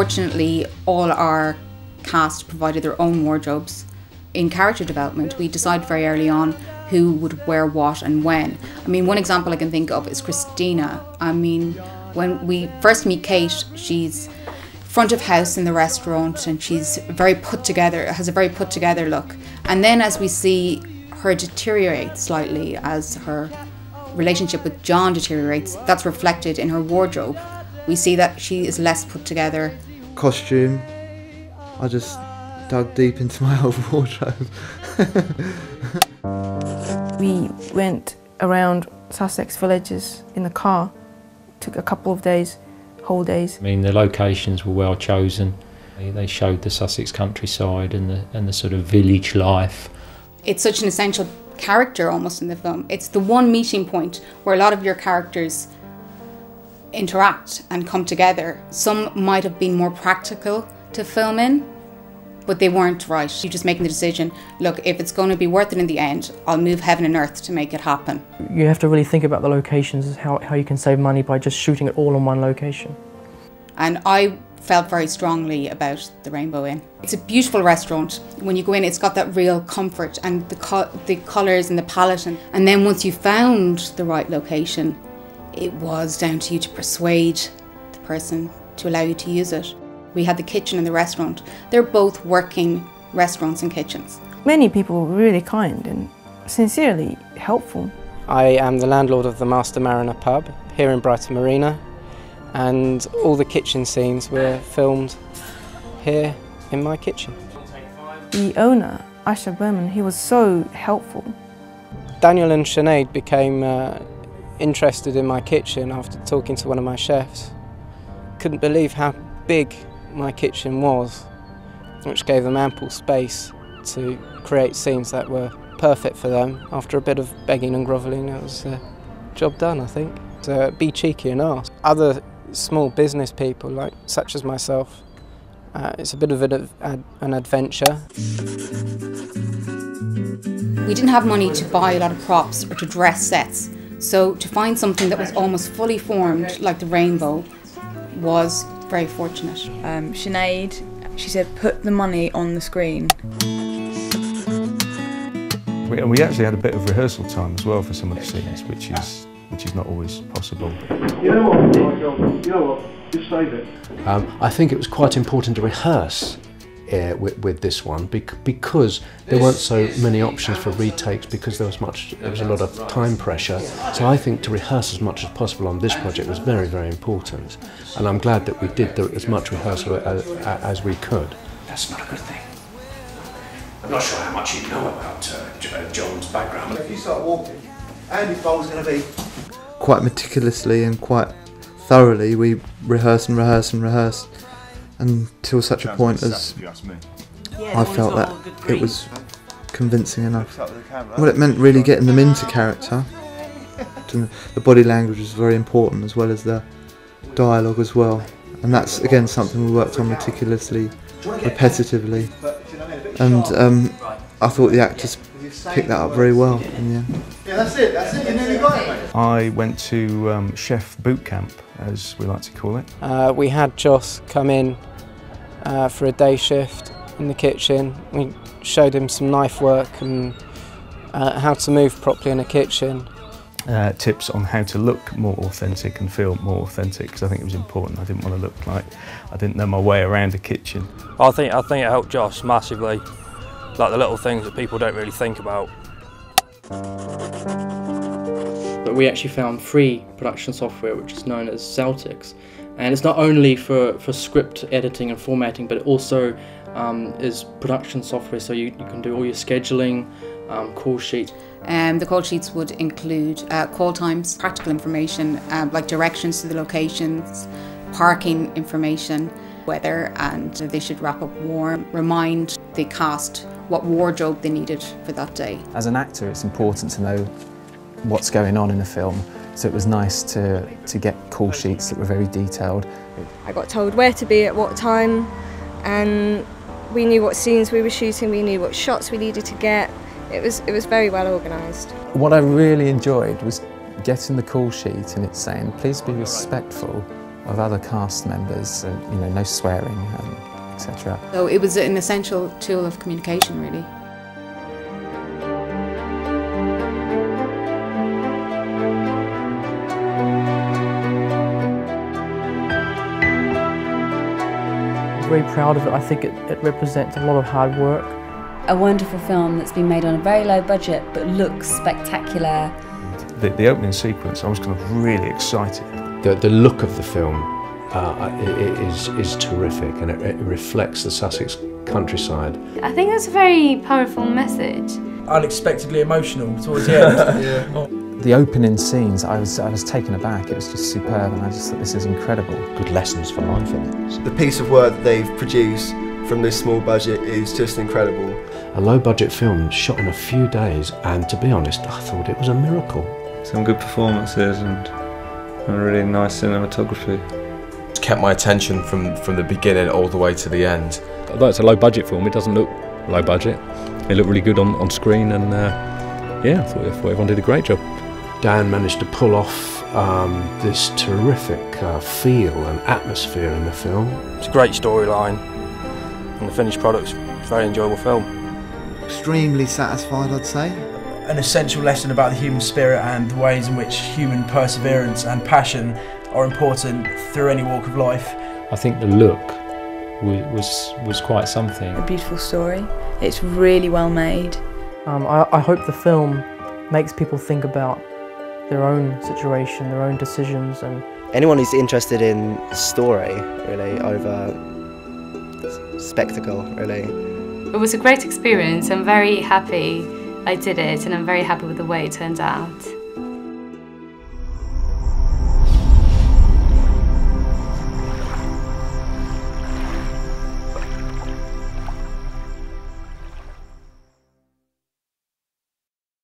Fortunately, all our cast provided their own wardrobes. In character development, we decided very early on who would wear what and when. I mean, one example I can think of is Christina. I mean, when we first meet Kate, she's front of house in the restaurant and she's very put together, has a very put together look. And then as we see her deteriorate slightly, as her relationship with John deteriorates, that's reflected in her wardrobe. We see that she is less put together. Costume, I just dug deep into my old wardrobe. We went around Sussex villages in the car. Took a couple of days, whole days. I mean, the locations were well chosen. They showed the Sussex countryside and the sort of village life. It's such an essential character almost in the film. It's the one meeting point where a lot of your characters interact and come together. Some might have been more practical to film in, but they weren't right. You're just making the decision, look, if it's going to be worth it in the end, I'll move heaven and earth to make it happen. You have to really think about the locations, how you can save money by just shooting it all in one location. And I felt very strongly about the Rainbow Inn. It's a beautiful restaurant. When you go in, it's got that real comfort and the colours and the palette. And then once you found the right location, it was down to you to persuade the person to allow you to use it. We had the kitchen and the restaurant. They're both working restaurants and kitchens. Many people were really kind and sincerely helpful. I am the landlord of the Master Mariner pub here in Brighton Marina, and all the kitchen scenes were filmed here in my kitchen. The owner, Asher Berman, he was so helpful. Daniel and Sinead became interested in my kitchen after talking to one of my chefs. Couldn't believe how big my kitchen was, which gave them ample space to create scenes that were perfect for them. After a bit of begging and grovelling, it was job done, I think. So be cheeky and ask. Other small business people, such as myself, it's a bit of an adventure. We didn't have money to buy a lot of props or to dress sets, so to find something that was almost fully formed, like the Rainbow, was very fortunate. Sinead, she said, put the money on the screen. We actually had a bit of rehearsal time as well for some of the scenes, which is not always possible. You know what? Just save it. I think it was quite important to rehearse with this one because there weren't so many options for retakes, because there was a lot of time pressure. So I think to rehearse as much as possible on this project was very, very important, and I'm glad that we did as much rehearsal as we could. That's not a good thing. I'm not sure how much you know about John's background. If you start walking, Andy's bowl's going to be... Quite meticulously and quite thoroughly we rehearse and rehearse and rehearse until such a point as I felt that it was convincing enough. Well, it meant really getting them into character. The body language was very important, as well as the dialogue as well, and that's again something we worked on meticulously, repetitively, and I thought the actors picked that up very well in the end. Yeah, that's it, you nearly got it, mate. I went to chef boot camp, as we like to call it. We had Joss come in for a day shift in the kitchen. We showed him some knife work and how to move properly in a kitchen. Tips on how to look more authentic and feel more authentic, because I think it was important. I didn't want to look like I didn't know my way around a kitchen. I think it helped Joss massively, like the little things that people don't really think about. But we actually found free production software which is known as Celtics, and it's not only for script editing and formatting, but it also is production software, so you can do all your scheduling, call sheets. The call sheets would include call times, practical information like directions to the locations, parking information, weather, and they should wrap up warm, remind the cast what wardrobe they needed for that day. As an actor, it's important to know what's going on in a film, so it was nice to get call sheets that were very detailed. I got told where to be at what time, and we knew what scenes we were shooting, we knew what shots we needed to get. It was very well organised. What I really enjoyed was getting the call sheet and it's saying, please be respectful of other cast members, and you know, no swearing, etc. So it was an essential tool of communication, really. I'm very proud of it. I think it represents a lot of hard work. A wonderful film that's been made on a very low budget but looks spectacular. The opening sequence, I was kind of really excited. The look of the film is terrific, and it reflects the Sussex countryside. I think it's a very powerful message. Unexpectedly emotional towards the end. Yeah. The opening scenes, I was taken aback. It was just superb, and I just thought, this is incredible. Good lessons for life in it. The piece of work that they've produced from this small budget is just incredible. A low-budget film shot in a few days, and to be honest, I thought it was a miracle. Some good performances and really nice cinematography. It's kept my attention from the beginning all the way to the end. Although it's a low-budget film, it doesn't look low budget. It looked really good on screen, and yeah, I thought everyone did a great job. Dan managed to pull off this terrific feel and atmosphere in the film. It's a great storyline, and the finished product's a very enjoyable film. Extremely satisfied, I'd say. An essential lesson about the human spirit and the ways in which human perseverance and passion are important through any walk of life. I think the look was quite something. A beautiful story. It's really well made. I hope the film makes people think about their own situation, their own decisions, and anyone who's interested in story, really, over spectacle, really. It was a great experience. I'm very happy I did it, and I'm very happy with the way it turned out.